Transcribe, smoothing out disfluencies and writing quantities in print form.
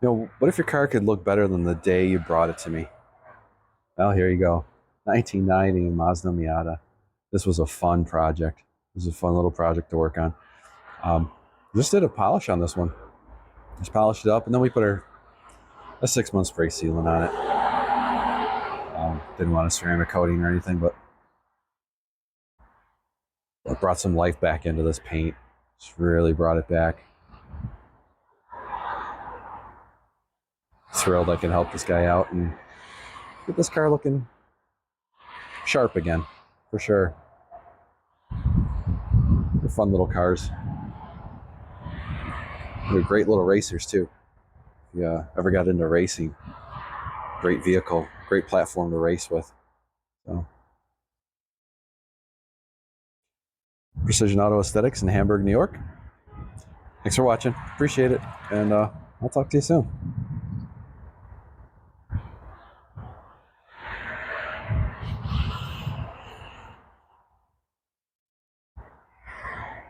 You know, what if your car could look better than the day you brought it to me? Well, here you go. 1990 Mazda Miata. This was a fun project. This was a fun little project to work on. Um, just did a polish on this one. Just polished it up, and then we put a 6-month spray sealant on it. Didn't want a ceramic coating or anything, but it brought some life back into this paint. Just really brought it back. Thrilled I can help this guy out and get this car looking sharp again, for sure. They're fun little cars. They're great little racers too. If you ever got into racing, great vehicle, great platform to race with. So, Precision Auto Aesthetics in Hamburg, New York. Thanks for watching. Appreciate it. And I'll talk to you soon.